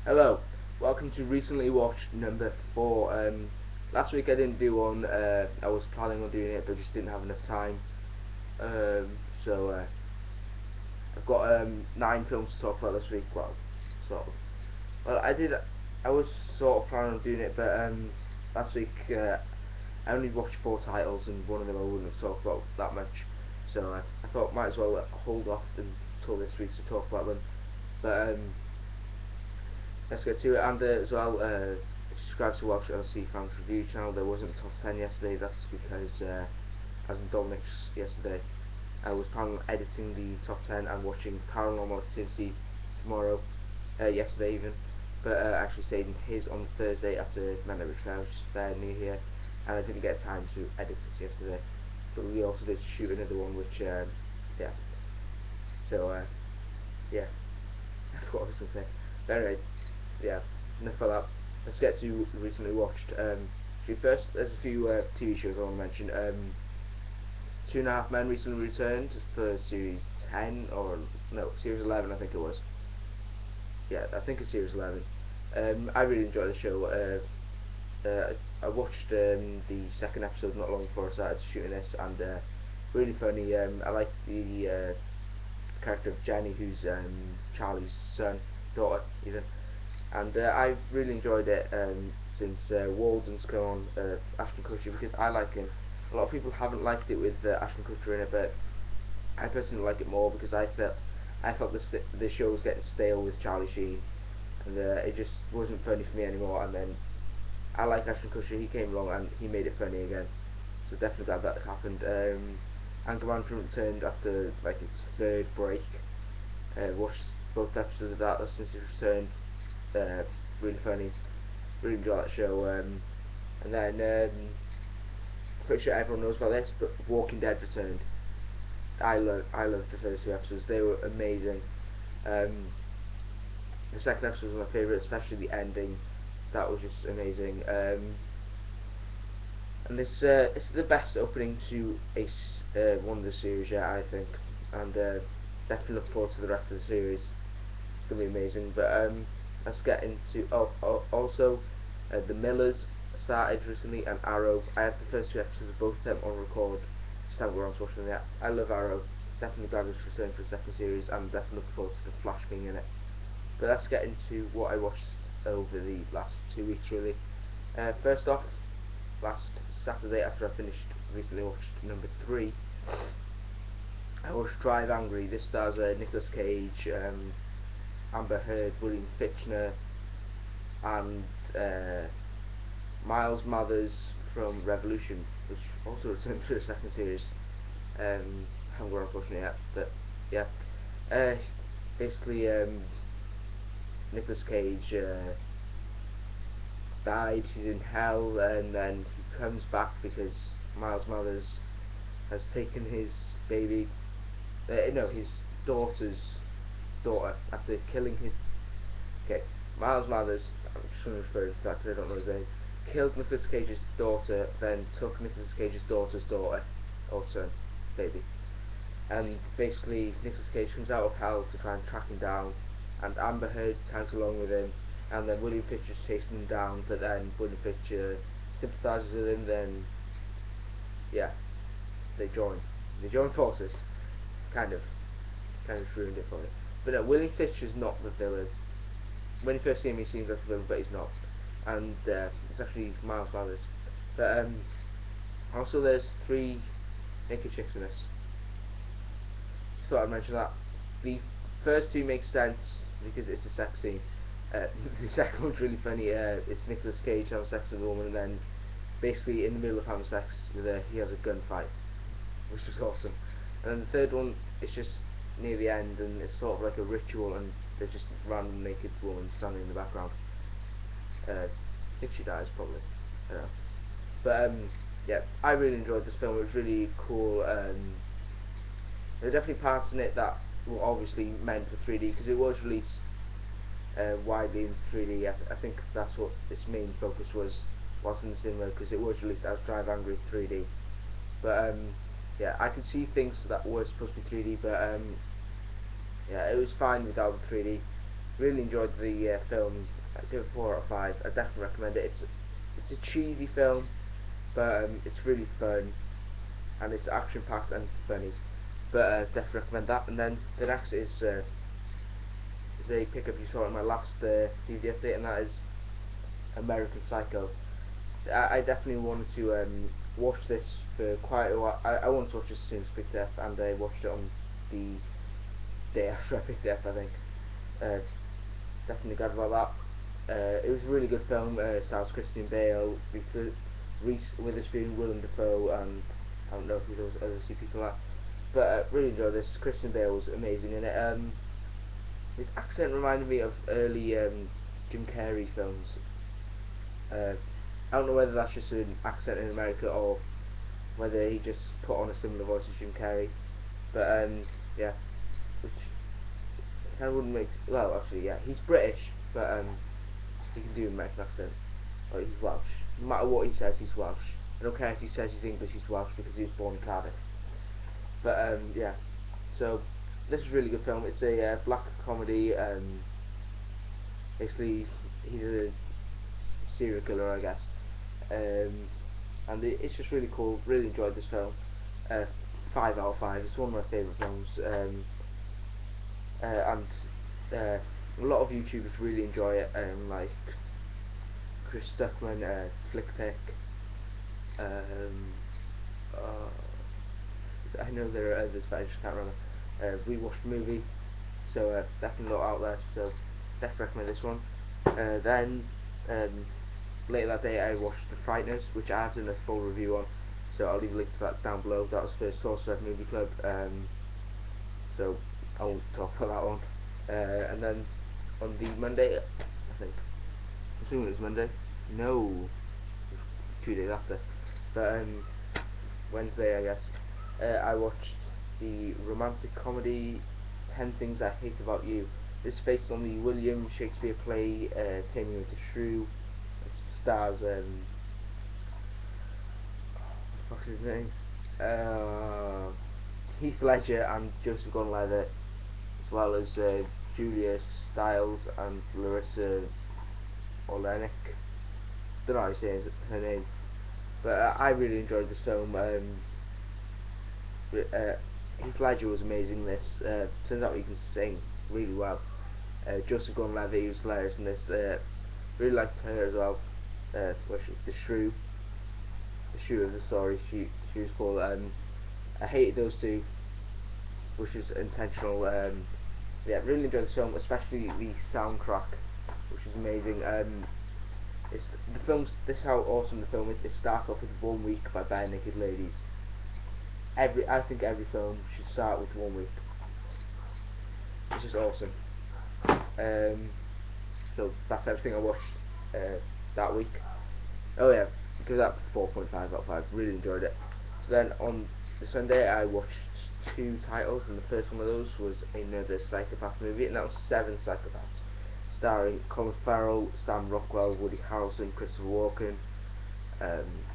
Hello, welcome to recently watched number 4. Last week I didn't do one. I was planning on doing it, but just didn't have enough time. So I've got 9 films to talk about this week. Well, sort of. Well, I did. I was sort of planning on doing it, but last week I only watched 4 titles, and one of them I wouldn't have talked about that much. So I thought might as well hold off until this week to talk about them. But let's get to it. And as well, subscribe to Welsh LC Fans Review channel. There wasn't a top 10 yesterday. That's because, as in Dominic's yesterday, I was planning on editing the top 10 and watching Paranormal Activity tomorrow, yesterday even. But actually saving his on Thursday after Men at Rich Fair, which is fair new here, and I didn't get time to edit it yesterday. But we also did shoot another one, which yeah. So yeah, that's what I was gonna say. But anyway, yeah, enough of that. Let's get to recently watched. First, there's a few TV shows I want to mention. Two and a Half Men recently returned for series 10, or no, series 11 I think it was. Yeah, I think it's series 11. I really enjoyed the show. I watched the second episode not long before I started shooting this, and really funny. I like the character of Jenny, who's Charlie's daughter, even. And I've really enjoyed it since Walden's come on, Ashton Kutcher, because I like him. A lot of people haven't liked it with Ashton Kutcher in it, but I personally like it more because I felt the show was getting stale with Charlie Sheen, and it just wasn't funny for me anymore. And then I like Ashton Kutcher; he came along and he made it funny again. So definitely glad that happened. Anchorman returned after like its third break. Watched both episodes of that since it returned. Really funny, really enjoy that show. And then pretty sure everyone knows about this, but Walking Dead returned. I loved the first 2 episodes. They were amazing. The second episode was my favourite, especially the ending. That was just amazing. And this it's the best opening to one of the series yet, I think. And definitely look forward to the rest of the series. It's gonna be amazing. But let's get into also the Millers started recently, and Arrow. I have the first 2 episodes of both of them on record. Just haven't got around to watching them yet. I love Arrow. Definitely glad it's returned for the second series. I'm definitely looking forward to the Flash being in it. But let's get into what I watched over the last 2 weeks really. First off, last Saturday after I finished recently watched number 3, I watched Drive Angry. This stars Nicolas Cage, Amber Heard, William Fichtner, and Miles Mathers from Revolution, which also returned for the second series. Haven't got unfortunately yet, but yeah. Uh, Basically, Nicolas Cage died. He's in hell, and then he comes back because Miles Mathers has taken his baby. No, his daughter's daughter after killing his. Okay, Miles Mathers. I'm just going to refer to that because I don't know his name. Killed Nicolas Cage's daughter, then took Nicolas Cage's daughter's daughter, or son, baby. And basically, Nicolas Cage comes out of hell to try and track him down, and Amber Heard tags along with him, and then William Fichtner's chasing him down, but then William Fichtner sympathises with him, then yeah, they join. They join forces. Kind of ruined it for me. But no, William Fichtner's not the villain. When you first see him, he seems like a villain, but he's not. And it's actually Miles Mathers. But also there's 3 naked chicks in this. Just thought I'd mention that. The first 2 make sense because it's a sex scene. The second one's really funny. It's Nicolas Cage having sex with a woman, and then basically in the middle of having sex with her, he has a gunfight, which was awesome. And then the third one is just near the end, and it's sort of like a ritual, and there's just a random naked woman standing in the background. I think she dies probably. I don't know. But yeah, I really enjoyed this film. It was really cool. There are definitely parts in it that were obviously meant for 3D because it was released widely in 3D. I think that's what its main focus was whilst in the cinema, because it was released as Drive Angry 3D. But yeah, I could see things that were supposed to be 3D, but yeah, it was fine without the 3D. Really enjoyed the film. I give it 4 out of 5. I definitely recommend it. It's a cheesy film, but it's really fun, and it's action packed and funny. But definitely recommend that. And then the next is a pickup you saw in my last DVD update, and that is American Psycho. I definitely wanted to watch this for quite a while. I wanted to watch this as soon as I picked it up, and I watched it on the day after I picked it up, I think. Uh, Definitely glad about that. It was a really good film. Stars Christian Bale, Reese Witherspoon, Willem Dafoe, and I don't know who those other two people are. But really enjoyed this. Christian Bale was amazing in it. His accent reminded me of early Jim Carrey films. I don't know whether that's just an accent in America or whether he just put on a similar voice as Jim Carrey. But yeah, which kind of wouldn't make. Well, actually, yeah, he's British, but he can do an American accent. Or he's Welsh. No matter what he says, he's Welsh. I don't care if he says he's English, he's Welsh because he was born in Cardiff. But yeah, so this is a really good film. It's a black comedy. Basically, he's a serial killer, I guess. And it's just really cool. Really enjoyed this film. 5 out of 5. It's one of my favourite films. And a lot of YouTubers really enjoy it. Like Chris Stuckman, Flickpick. I know there are others, but I just can't remember. We watched the movie, so definitely not out there. So definitely recommend this one. Then later that day, I watched The Frighteners, which I have done a full review on. So I'll leave a link to that down below. That was for Source 7 Movie Club. So I won't talk about that one. And then on the Monday, I think, I'm assuming it was Monday. No, 2 days after. But Wednesday, I guess. I watched the romantic comedy 10 Things I Hate About You. This is based on the William Shakespeare play Taming of the Shrew, which stars what the fuck is his name? Heath Ledger and Joseph Gordon-Levitt, as well as Julia Stiles and Larissa Olenek. Don't know how you say her name, but I really enjoyed this film. Heath Ledger was amazing in this. Turns out he can sing really well. Joseph Gordon-Levitt, he was hilarious in this. Really liked her as well. The Shrew of the story. She was called. I hated those two, which is intentional. Yeah, really enjoyed this film, especially the soundtrack, which is amazing. It's the film's this is how awesome the film is. It starts off with 1 Week by Bare Naked Ladies. I think every film should start with 1 week. It's just awesome. So that's everything I watched that week. Oh yeah, give that 4.5 out of 5. Really enjoyed it. So then on the Sunday I watched 2 titles, and the first one of those was another Psychopath movie, and that was 7 Psychopaths, starring Colin Farrell, Sam Rockwell, Woody Harrelson, Christopher Walken. And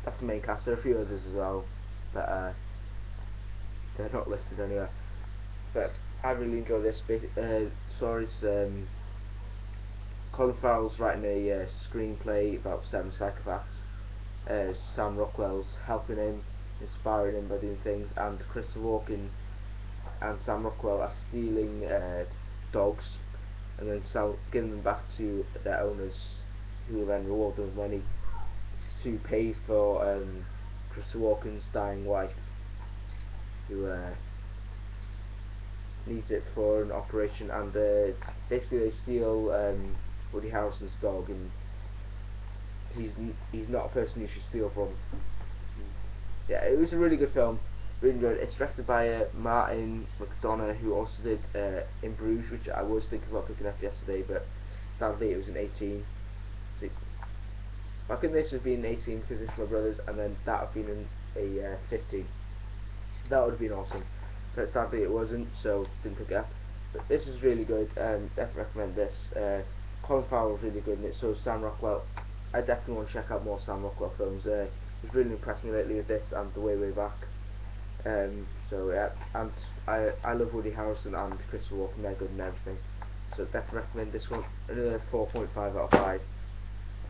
that's the main cast. There are a few others as well, but they're not listed anywhere. But I really enjoyed this. Stories. Colin Farrell's writing a screenplay about 7 psychopaths. Sam Rockwell's helping him, inspiring him by doing things, and Christopher Walken and Sam Rockwell are stealing dogs and then giving them back to their owners, who will then reward them with money to pay for Christopher Walken's dying wife, who needs it for an operation, and basically they steal Woody Harrelson's dog, and he's not a person you should steal from. Yeah, it was a really good film. Really enjoyed it. It's directed by Martin McDonagh, who also did In Bruges, which I was thinking about picking up yesterday, but sadly it was an 18. Why couldn't this have been 18 because it's my brother's, and then that have been a 15? That would have been awesome. But sadly it wasn't, so didn't pick it up. But this is really good. Definitely recommend this. Colin Farrell was really good in it. So Sam Rockwell. I definitely want to check out more Sam Rockwell films. He's really impressed me lately with this and The Way Back. So yeah, and I love Woody Harrelson and Christopher Walken. They're good and everything. So definitely recommend this one. Another 4.5 out of 5.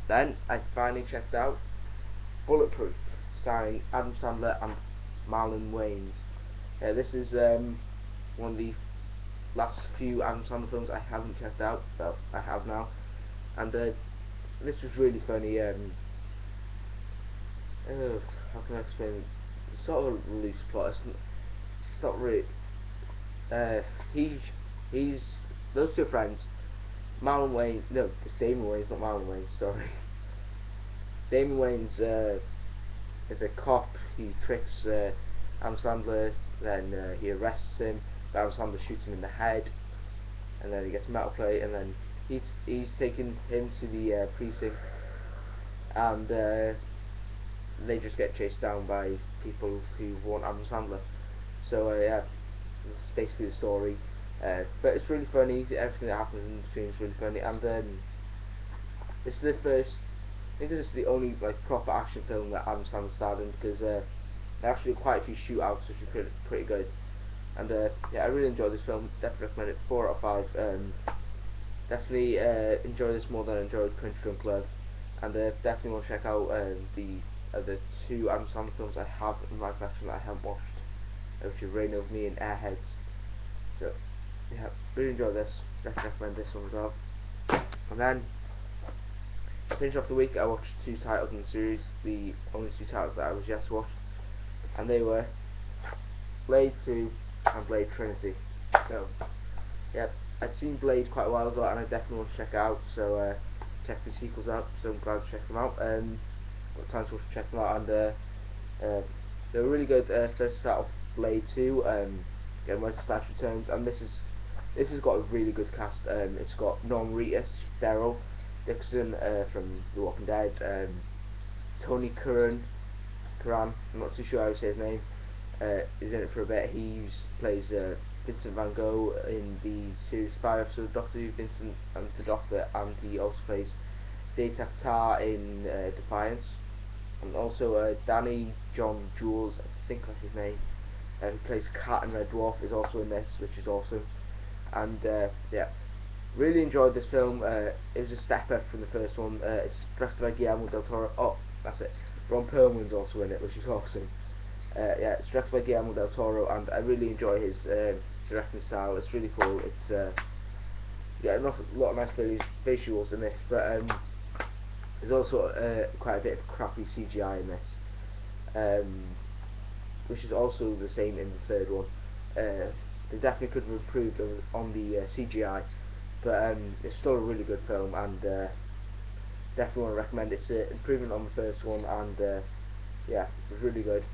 Then I finally checked out Bulletproof, starring Adam Sandler and Marlon Wayans. This is one of the last few Adam Sandler films I haven't checked out, but I have now, and this was really funny. How can I explain it? It's sort of a loose plot. It's not really. He he's those two friends. Marlon Wayans, no, it's Damon Wayans, not Marlon Wayans. Sorry. Damon Wayans is a cop. He tricks Adam Sandler, then he arrests him. But Adam Sandler shoots him in the head, and then he gets a metal plate, and then he's taken him to the precinct, and they just get chased down by people who want Adam Sandler. So yeah, that's basically the story. But it's really funny. Everything that happens in between is really funny, and this is the first. I think this is the only like proper action film that Adam Sandler starred in, because there are actually quite a few shootouts, which are pretty good. And yeah, I really enjoyed this film. Definitely recommend it. 4 out of 5. Definitely enjoy this more than I enjoyed Punch Drunk Love, and definitely want to check out the two Adam Sandler films I have in my collection that I haven't watched, which is Reign Over Me and Airheads. So yeah, really enjoyed this. Definitely recommend this one as well. And then to finish off the week, I watched 2 titles in the series, the only 2 titles that I was yet to watch, and they were Blade 2 and Blade Trinity. So yeah, I'd seen Blade quite a while ago, and I definitely want to check it out. So check the sequels out. So I'm glad to check them out. Got time to check them out, and they were really good. First start off Blade 2, getting Wesley Snipes returns, and this has got a really good cast. It's got Norman Reedus, Daryl Dixon from The Walking Dead, Tony Curran, I'm not too sure how to say his name, is in it for a bit. He plays Vincent Van Gogh in the series 5 episode of Doctor Who, Vincent and the Doctor, and he also plays Dave Tar in Defiance, and also Danny John Jules, I think that's his name, who plays Cat in Red Dwarf, is also in this, which is awesome. And yeah, really enjoyed this film. It was a step up from the first one. It's directed by Guillermo del Toro. Oh, that's it. Ron Perlman's also in it, which is awesome. Yeah, it's directed by Guillermo del Toro, and I really enjoy his directing style. It's really cool. It's yeah, a lot of nice visuals in this, but there's also quite a bit of crappy CGI in this, which is also the same in the third one. They definitely could have improved on the CGI, but it's still a really good film, and definitely want to recommend it. It's an improvement on the first one, and yeah, it was really good.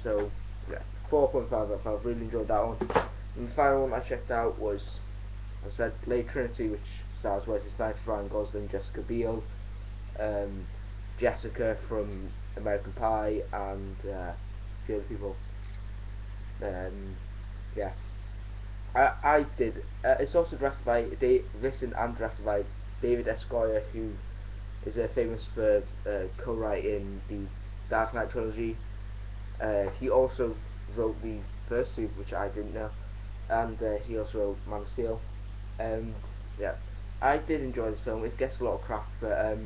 So yeah, 4.5 out of 5. Really enjoyed that one. And the final one I checked out was, as I said, Blade Trinity, which stars Wesley Snipes, Ryan Gosling, Jessica Biel, Jessica from American Pie, and a few other people. Yeah, I did. It's also directed by written and directed by David S. Goyer, who is famous for co-writing the Dark Knight trilogy. He also wrote the first 2, which I didn't know, and he also wrote Man of Steel. Yeah, I did enjoy this film. It gets a lot of crap, but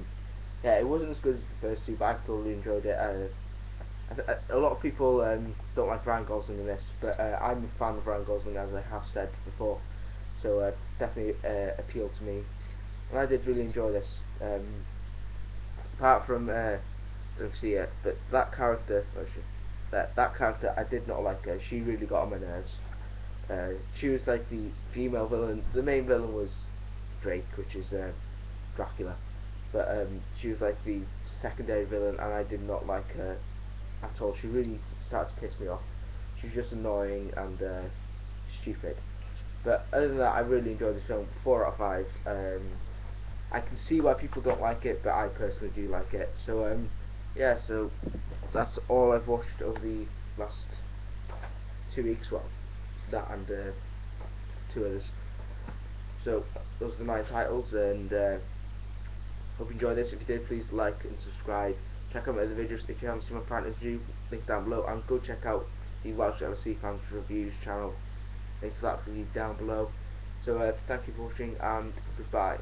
yeah, it wasn't as good as the first 2, but I still really enjoyed it. A lot of people don't like Ryan Gosling in this, but I'm a fan of Ryan Gosling, as I have said before, so definitely appealed to me, and I did really enjoy this. Apart from let's see, but that character, that character, I did not like her. She really got on my nerves. She was like the female villain. The main villain was Drake, which is Dracula, but she was like the secondary villain, and I did not like her at all. She really started to piss me off. She was just annoying and stupid. But other than that, I really enjoyed this film. 4 out of 5. I can see why people don't like it, but I personally do like it. So yeah, so that's all I've watched over the last 2 weeks. Well, that and 2 others. So those are the 9 titles, and hope you enjoyed this. If you did, please like and subscribe. Check out my other videos if you haven't seen my partner's view, link down below, and go check out the Welsh LC Fans Reviews channel. Links to that will be down below. So thank you for watching and goodbye.